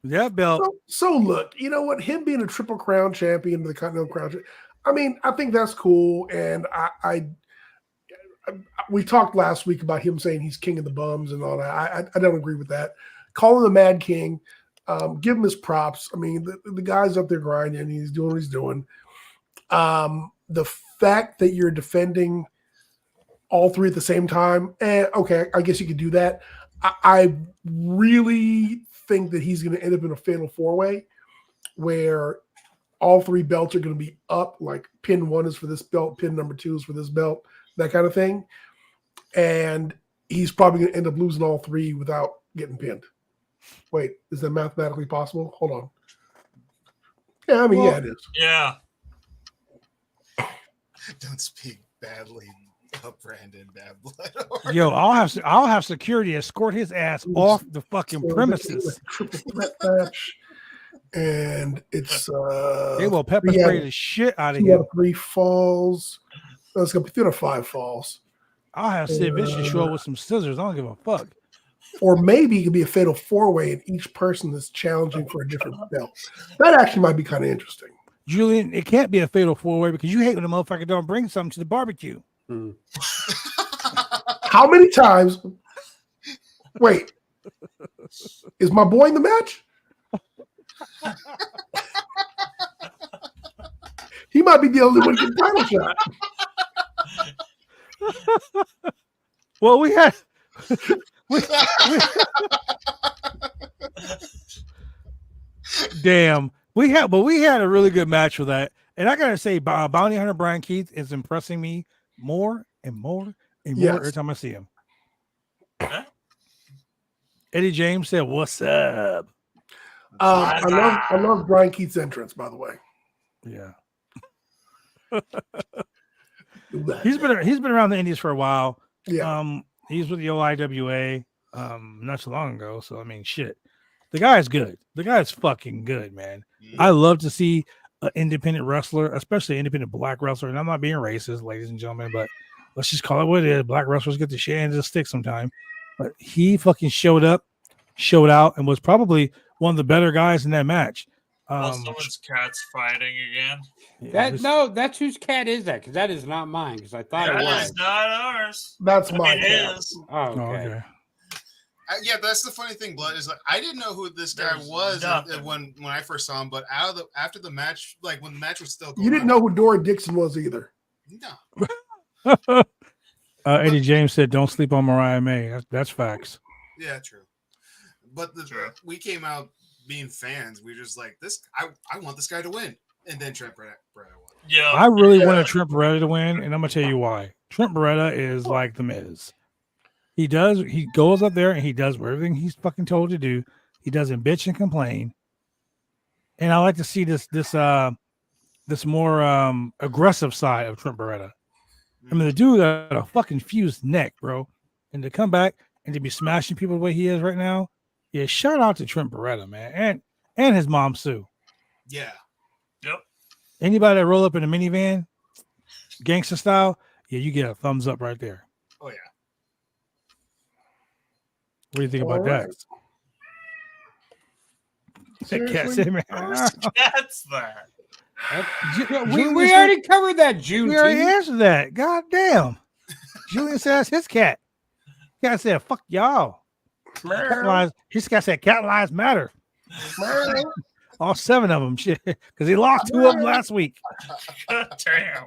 That belt. So look, you know what? Him being a Triple Crown champion of the Continental Crown, I mean, I think that's cool. And we talked last week about him saying he's king of the bums and all that. I don't agree with that. Call him the Mad King. Give him his props. I mean, the guy's up there grinding. He's doing what he's doing. The fact that you're defending all 3 at the same time, okay, I guess you could do that. I really think that he's going to end up in a fatal 4-way where all 3 belts are going to be up, like pin 1 is for this belt, pin number 2 is for this belt, that kind of thing. And he's probably going to end up losing all 3 without getting pinned. Wait, is that mathematically possible? Hold on. Yeah, I mean, yeah, it is. Yeah. Don't speak badly of Brandon Bad Blood. Yo, I'll have security escort his ass off the fucking premises. Triple threat match. And it's They will pepper spray the shit out of him. 3 falls. It's gonna be 3 to 5 falls. I'll have Sid Vicious show up with some scissors. I don't give a fuck. Or maybe it could be a fatal 4-way and each person is challenging for a different belt. That actually might be kind of interesting. Julian, it can't be a fatal 4-way because you hate when a motherfucker don't bring something to the barbecue. How many times? Wait, is my boy in the match? He might be the only one getting title shot. Well, we had damn, we had a really good match for that. And I gotta say, Bounty Hunter Brian Keith is impressing me more and more and more every time I see him. Eddie James said, "What's up?" I love Brian Keith's entrance, by the way. Yeah. He's been around the Indies for a while. Yeah. He's with the OIWA not so long ago. So I mean, shit. The guy is good. The guy is fucking good, man. I love to see an independent wrestler, especially an independent black wrestler. And I'm not being racist, ladies and gentlemen, but let's just call it what it is. Black wrestlers get the shit end of the stick sometime. But he fucking showed up, showed out, and was probably one of the better guys in that match. Someone's cat's fighting again. That's whose cat is that? Because that is not mine. Because I thought it was. That is not ours. That's I my mean, cat. it is. Oh, okay. Yeah, that's the funny thing, Blood, is like I didn't know who this guy was when I first saw him, but after the match, like when the match was still going You didn't know who Dory Dixon was either. No. Eddie James said, "Don't sleep on Mariah May." That's facts. Yeah, true. But we came out being fans. We were just like, this. I want this guy to win, and then Trent Beretta won. Yeah, I really wanted Trent Beretta to win, and I'm gonna tell you why. Trent Beretta is like the Miz. He goes up there and he does everything he's fucking told to do. He doesn't bitch and complain. And I like to see this more aggressive side of Trent Beretta. I mean, the dude got a fucking fused neck, bro. And to come back and to be smashing people the way he is right now, yeah, shout out to Trent Beretta, man. And his mom, Sue. Yeah. Yep. Anybody that roll up in a minivan, gangster style, yeah, you get a thumbs up right there. Oh, yeah. What do you think about that? That cat said, man. That's that. We already covered that, June. We already answered that. God damn. Julian says his cat. Cat said, fuck y'all. His cat said, cat lives matter. All 7 of them. Shit. Because he lost 2 of them last week. Damn.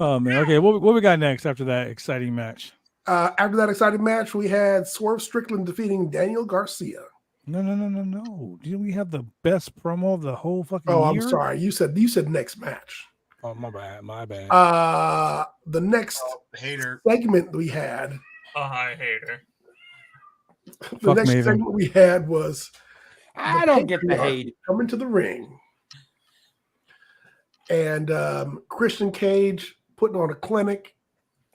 Oh, man. Okay. What we got next after that exciting match? After that exciting match, we had Swerve Strickland defeating Daniel Garcia. No. Didn't we have the best promo of the whole fucking Oh, year? I'm sorry. You said next match. Oh, my bad. The next Hater. segment we had. I hate her. The next Maven. segment we had was I don't get the Patriarch hate. coming to the ring, and Christian Cage putting on a clinic,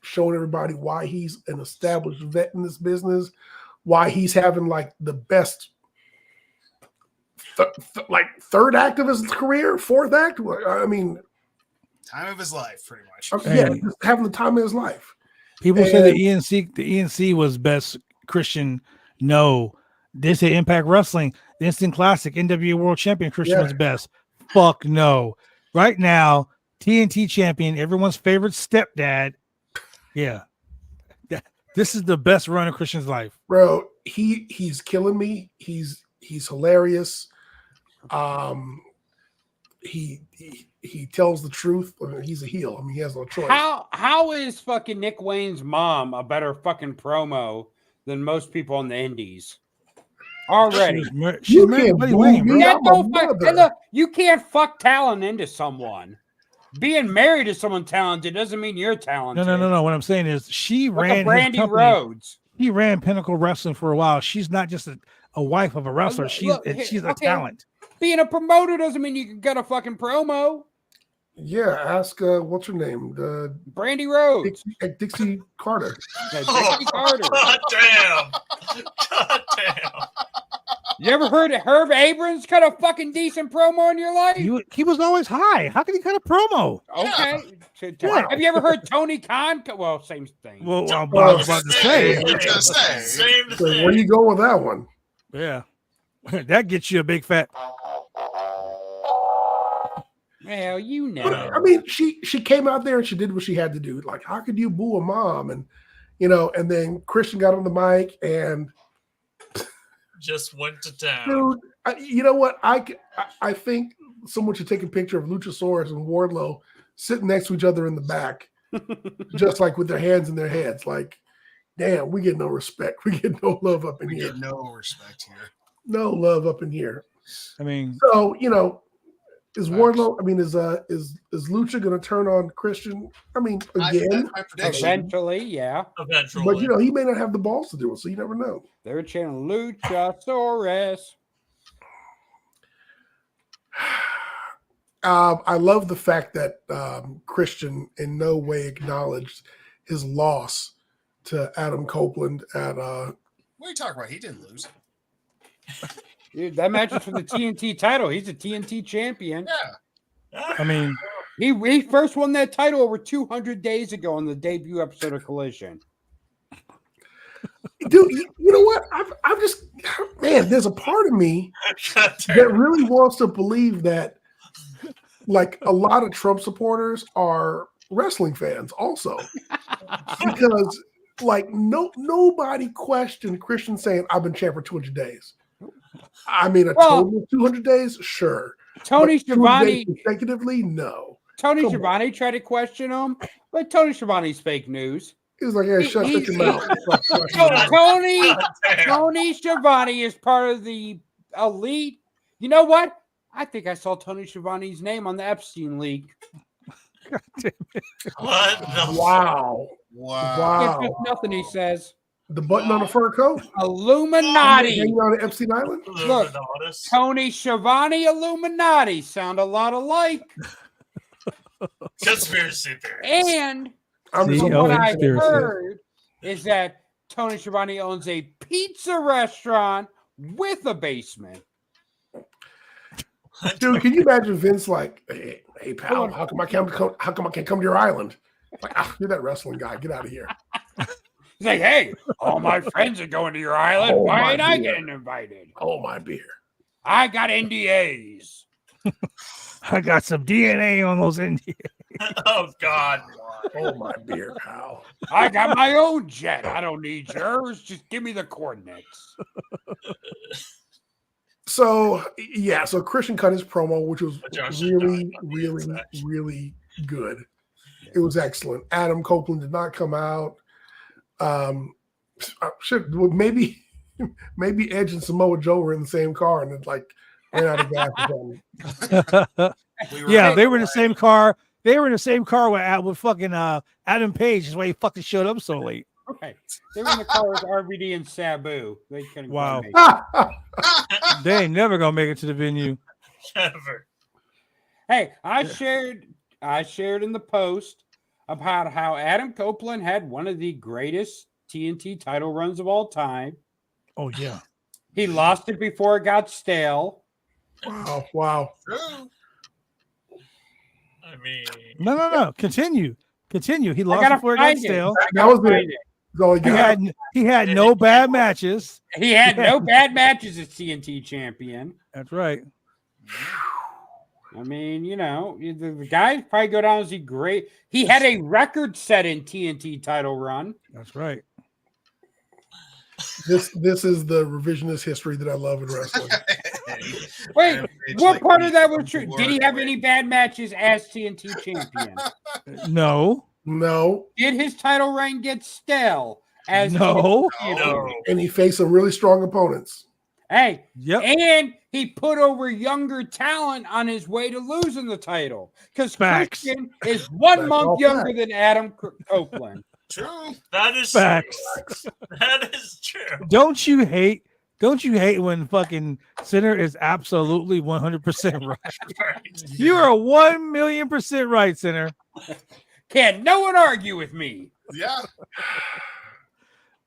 showing everybody why he's an established vet in this business, why he's having like the best, third act of his career, fourth act. I mean, Time of his life, pretty much. yeah, just having the time of his life. People say the ENC was best Christian. No, they say Impact Wrestling, the Instant Classic, NWA World Champion Christian was best. Fuck no. Right now, TNT champion, everyone's favorite stepdad. Yeah. This is the best run of Christian's life. Bro, he's killing me. He's hilarious. He tells the truth. He's a heel. I mean, he has no choice. How is fucking Nick Wayne's mom a better fucking promo than most people in the indies? Already. She's married to Buddy Wayne, bro. You can't fuck talent into someone. Being married to someone talented doesn't mean you're talented. No. What I'm saying is she ran Brandy Rhodes. He ran Pinnacle Wrestling for a while. She's not just a wife of a wrestler. She's a talent. Being a promoter doesn't mean you can get a fucking promo. Yeah, ask what's her name? Brandy Rhodes. Dixie Carter. Dixie Carter. God damn. You ever heard of Herb Abrams cut a fucking decent promo in your life? He was always high. How can he cut a promo? Okay. Yeah. Have you ever heard Tony Khan? Well, same thing. Well, I was about to say. Same So where do you go with that one? Yeah. That gets you a big fat. Well, you know. I mean, she came out there and she did what she had to do. Like, how could you boo a mom? And and then Christian got on the mic and just went to town. Dude, you know what? I think someone should take a picture of Luchasaurus and Wardlow sitting next to each other in the back, just like with their hands in their heads. Like, damn, we get no respect. We get no love up in here. We get no respect here. No love up in here. I mean, so is Wardlow? I mean, is Lucha going to turn on Christian? I mean, again, eventually, yeah. Eventually, but he may not have the balls to do it, so you never know. They're chanting Luchasaurus. I love the fact that Christian in no way acknowledged his loss to Adam Copeland at. What are you talking about? He didn't lose. Dude, that match is for the TNT title. He's a TNT champion. Yeah. I mean, he first won that title over 200 days ago on the debut episode of Collision. Dude, you know what? I've just, man, there's a part of me that really wants to believe that, like, a lot of Trump supporters are wrestling fans also, because like nobody questioned Christian saying I've been champ for 200 days. I mean, total of 200 days, sure. Tony Schiavone consecutively, no. Tony Schiavone tried to question him, but Tony Schiavone's fake news. He was like, "Hey, shut your mouth." Tony Schiavone is part of the elite. You know what? I think I saw Tony Schiavone's name on the Epstein leak. God damn it. What? Wow. It's just nothing he says. The button on the fur coat? Illuminati. Hanging on Epstein Island? Look, Tony Schiavone, Illuminati sound a lot alike. Conspiracy theories. And what I heard is that Tony Schiavone owns a pizza restaurant with a basement. Dude, can you imagine Vince like, hey pal, how come I can't come to your island? Like, you're that wrestling guy. Get out of here. He's like, hey, all my friends are going to your island. Why ain't I getting invited? Oh, my beer. I got NDAs. I got some DNA on those NDAs. Oh, God. Oh, my beer, pal. I got my own jet. I don't need yours. Just give me the coordinates. So Christian cut his promo, which was really good. It was excellent. Adam Copeland did not come out. Maybe maybe Edge and Samoa Joe were in the same car and it like ran out of gas or something. Yeah, they were in the same car. They were in the same car with fucking Adam Page. That's why he fucking showed up so late. Okay. They were in the car with RVD and Sabu. They couldn't. Wow. Make it. They ain't never gonna make it to the venue. Never. Hey, I shared in the post about how Adam Copeland had one of the greatest TNT title runs of all time. Oh yeah. He lost it before it got stale. Wow. I mean, No. Continue. He lost before it got stale. That was all he got. He had no bad matches. He had no bad matches as TNT champion. That's right. I mean, you know, the guy probably go down as he great. He had a record set in TNT title run. That's right. This is the revisionist history that I love in wrestling. Wait, what part of that was true? Did he have any bad matches as TNT champion? No. Did his title reign get stale as No. And he faced some really strong opponents. Hey, yep. And he put over younger talent on his way to losing the title because Christian is 1 month younger than Adam Copeland. True. That is facts. True. That is true. Don't you hate when fucking Sinner is absolutely 100% right? You are 1,000,000% right, Sinner. Can no one argue with me? Yeah.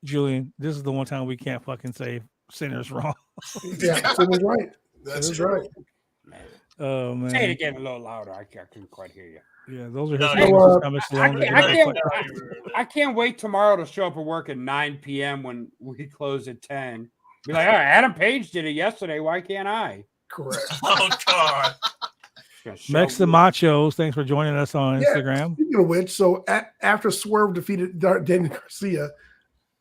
Julian, this is the one time we can't fucking say Sinner's wrong. Yeah, Sinner's right. That's Sinner's right. Oh man. Say it again a little louder. I couldn't quite hear you. Yeah, those are his I can't wait tomorrow to show up at work at 9 p.m. when we close at 10. Be like, all right, Adam Page did it yesterday. Why can't I? Correct. Oh God. Mex the Machos, thanks for joining us on Instagram. Speaking of which, so after Swerve defeated Daniel Garcia,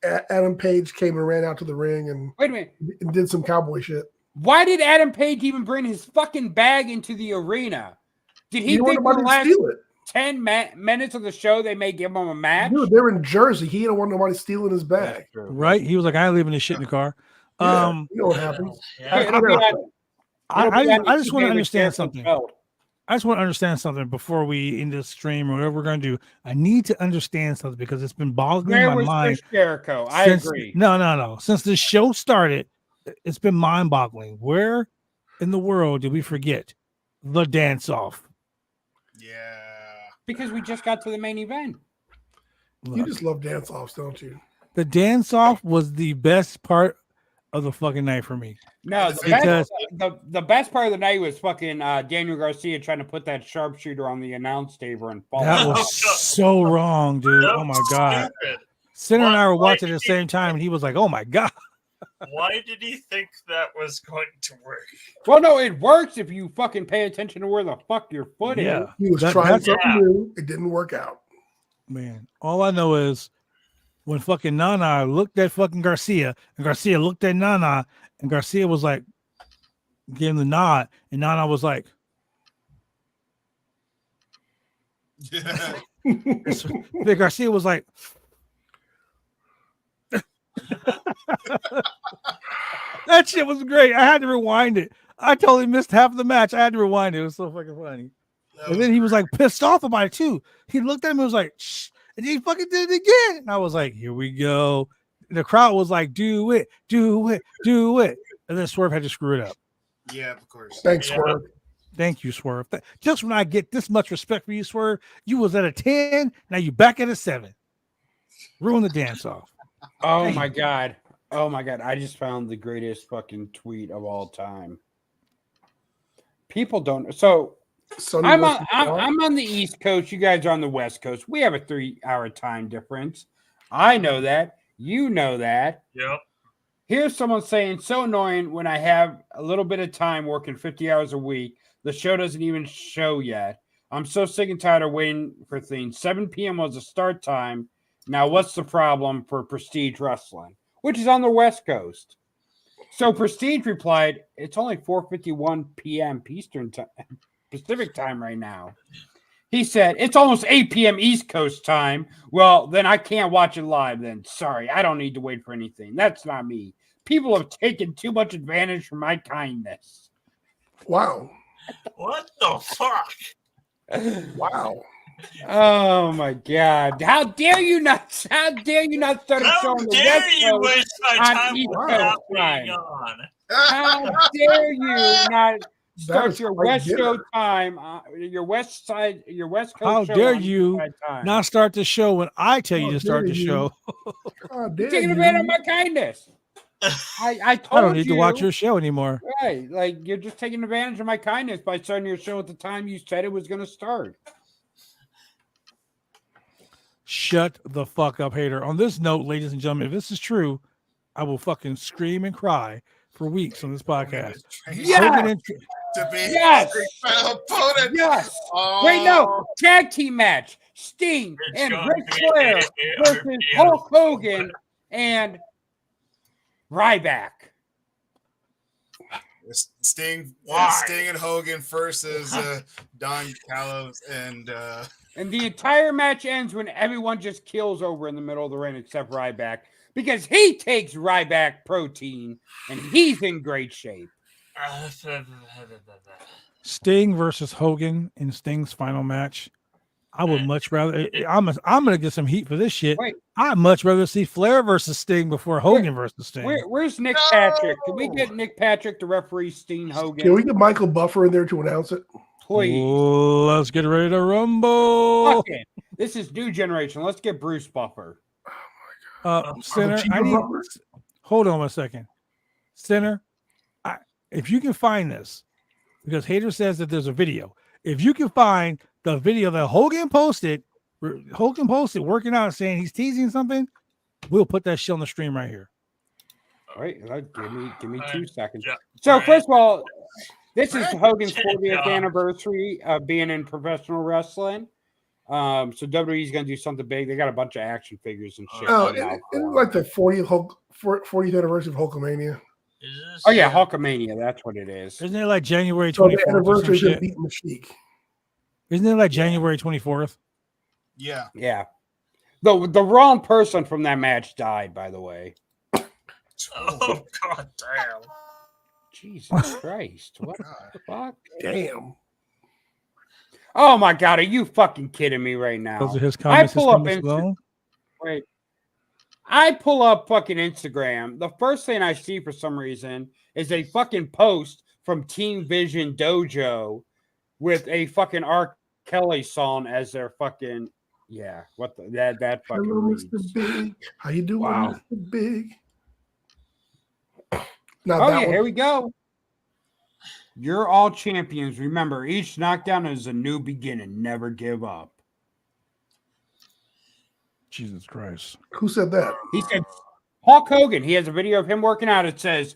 Adam Page came and ran out to the ring and wait a minute and did some cowboy shit. Why did Adam Page even bring his fucking bag into the arena? Did he think for the last 10 minutes of the show they may give him a match? Dude, they're in Jersey. He didn't want nobody stealing his bag. Right? He was like, I ain't leaving this shit in the car. Yeah, you know what happens. I just want to understand something. I just want to understand something before we end this stream or whatever we're going to do. I need to understand something because it's been boggling my mind. Chris Jericho? I agree. No. Since the show started, it's been mind-boggling. Where in the world did we forget the dance-off? Yeah. Because we just got to the main event. You just love dance-offs, don't you? The dance-off was the best part of the fucking night for me. No, the best part of the night was fucking Daniel Garcia trying to put that sharpshooter on the announce table and fall. That was so wrong, dude. Oh my God. Sinner and I were watching at the same time, and he was like, oh my God. Why did he think that was going to work? Well, no, it works if you fucking pay attention to where the fuck your foot is. He was trying something new. It didn't work out. Man, all I know is when fucking Nana looked at fucking Garcia, and Garcia looked at Nana, and Garcia was like, gave him the nod, and Nana was like, Garcia was like, that shit was great. I had to rewind it. I totally missed half of the match. I had to rewind it. It was so fucking funny. And then he was like pissed off about it too. He looked at me and was like, shh. And he fucking did it again. And I was like, here we go. And the crowd was like, do it. And then Swerve had to screw it up. Yeah, of course. Thanks, Swerve. Thank you, Swerve. Just when I get this much respect for you, Swerve, you was at a 10. Now you back at a 7. Ruin the dance off. Oh my God. I just found the greatest fucking tweet of all time. People don't. So I'm on the East Coast. You guys are on the West Coast. We have a 3-hour time difference. I know that. You know that. Yep. Here's someone saying, so annoying when I have a little bit of time working 50 hours a week. The show doesn't even show yet. I'm so sick and tired of waiting for things. 7 p.m. was the start time. Now, what's the problem for Prestige Wrestling, which is on the West Coast? So Prestige replied, it's only 4:51 p.m. Pacific time right now. He said, it's almost 8 p.m. East Coast time. Well, then I can't watch it live then. Sorry, I don't need to wait for anything. That's not me. People have taken too much advantage from my kindness. Wow. What the fuck? Wow. Oh my God! How dare you not? How dare you not start a show How on the dare West you Coast waste my on time East without Coast being time? on? How dare you not start is your quite West bitter. Show time? Your West Coast How show dare on East you Side time. not start the show when I tell you How to start dare the you. show? How You're dare taking you. advantage of my kindness. I told I don't need you, to watch your show anymore. right? Like you're just taking advantage of my kindness by starting your show at the time you said it was going to start. Shut the fuck up, hater. On this note, ladies and gentlemen, if this is true, I will fucking scream and cry for weeks on this podcast. Yes! Hogan and To be Yes! opponent. Yes. Oh, Wait, no. Tag team match. Sting It's and gonna Ric be Flair a versus beautiful Hulk Hogan and Ryback. Sting Why? and Hogan versus Don Callis and And the entire match ends when everyone just kills over in the middle of the ring except Ryback because he takes Ryback protein and he's in great shape. Sting versus Hogan in Sting's final match. I would much rather. I'm gonna get some heat for this shit. Wait. I'd much rather see Flair versus Sting before Hogan versus Sting. Where's Nick Patrick? Can we get Nick Patrick to referee Sting Hogan? Can we get Michael Buffer in there to announce it? Please. Let's get ready to rumble. Fuck it. This is new generation. Let's get Bruce Buffer. Sinner, Chief I of need. Buffers? Hold on a second, Sinner. If you can find this, because Hater says that there's a video. If you can find the video that Hogan posted working out saying he's teasing something, we'll put that shit on the stream right here. All right, give me 2 seconds. Yeah. So first of all, this is Hogan's Yeah. 40th anniversary of being in professional wrestling. So WWE's gonna do something big. They got a bunch of action figures and shit. Oh, coming out for it's him. like the 40th anniversary of Hulkamania. Is this, Oh yeah, Hulkamania. That's what it is. Isn't it like January So the 24th? anniversary is going to Shit? beat Mystique. Isn't it like January 24th? yeah. Yeah. The wrong person from that match died, by the way. Oh god damn! Jesus Christ! What the fuck? Damn. Oh my God! Are you fucking kidding me right now? Those are his comments. pull up as well. Wait. I pull up fucking Instagram. The first thing I see for some reason is a fucking post from Team Vision Dojo with a fucking R. Kelly song as their fucking What that fucking Hello, reads. Mr. Big. How you doing, Wow. Mr. Big? Now Oh that yeah, one, here we go. You're all champions. Remember, each knockdown is a new beginning. Never give up. Jesus Christ. who said that? He said, Hulk Hogan, he has a video of him working out. It says,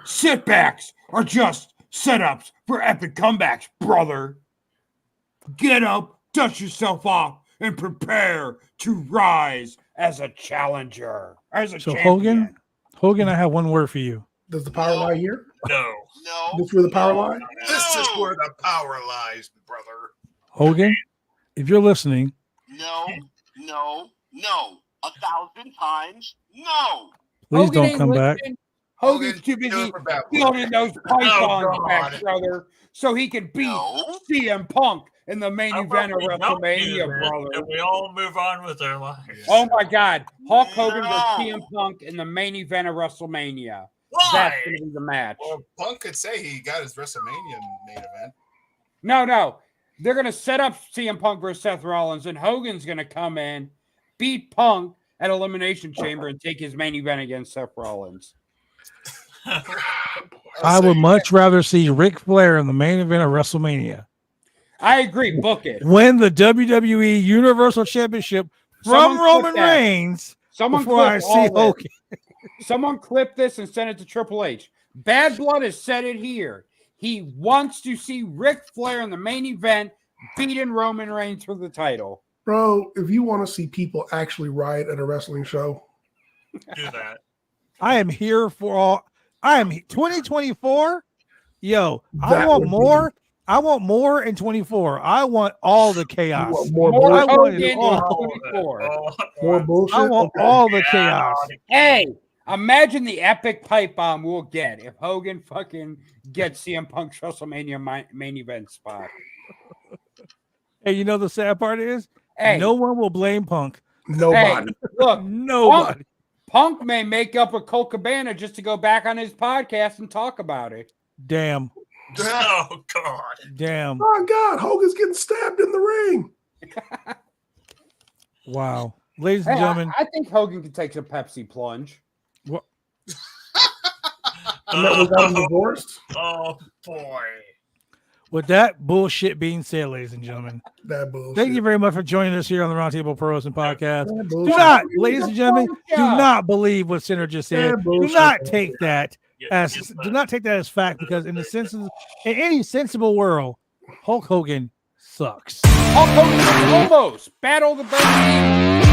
setbacks are just setups for epic comebacks, brother. Get up, dust yourself off, and prepare to rise as a challenger. As a So champion. Hogan, I have one word for you. Does the power lie here? No. This is where the power lie? This is where the power lies, brother. Hogan, if you're listening, No. 1,000 times no. please Hogan don't ain't come back. listening. Hogan's too do busy it for Bad Blood. building those pythons God. back, brother, so he can beat No. CM Punk in the main How about event of we don't do WrestleMania, that, brother. and we all move on with our lives. Oh my God, Hulk Hogan versus No. CM Punk in the main event of WrestleMania. Why? That's going to be the match. Well, Punk could say he got his WrestleMania main event. No, they're going to set up CM Punk versus Seth Rollins, and Hogan's going to come in, beat Punk at Elimination Chamber, and take his main event against Seth Rollins. I would much rather see Ric Flair in the main event of WrestleMania. I agree. Book it. Win the WWE Universal Championship from Someone Roman clip that. Reigns Someone before I clip see all this. Hogan. Someone clip this and send it to Triple H. Bad Blood has said it here. He wants to see Ric Flair in the main event beating Roman Reigns for the title. Bro, if you want to see people actually riot at a wrestling show, Do that. I am here for all. I am 2024. Yo, I That want would be- more. I want more in 24. I want all the you chaos. want more, More I bullshit? want Hogan it in all. 24. More bullshit? I want Okay. all the Yeah, chaos. Hey, Imagine the epic pipe bomb we'll get if Hogan fucking gets CM Punk's WrestleMania main event spot. Hey, you know the sad part is, Hey, no one will blame Punk. Nobody. Hey, look, Nobody. Punk may make up with Colt Cabana just to go back on his podcast and talk about it. Damn. Oh God. Damn. Oh God, Hogan's getting stabbed in the ring. Wow. Ladies Hey, and gentlemen. I think Hogan could take a Pepsi plunge. What? And that was out divorced. Oh boy. With that bullshit being said, ladies and gentlemen, That bullshit. thank you very much for joining us here on the Roundtable Pro Wrestling Podcast. That Do bullshit. not, ladies and gentlemen, do Yeah. not believe what Sinner just said. That Do bullshit. not take that Yes, as fact, because in any sensible world, Hulk Hogan sucks. Hulk Hogan almost battle the Bernie.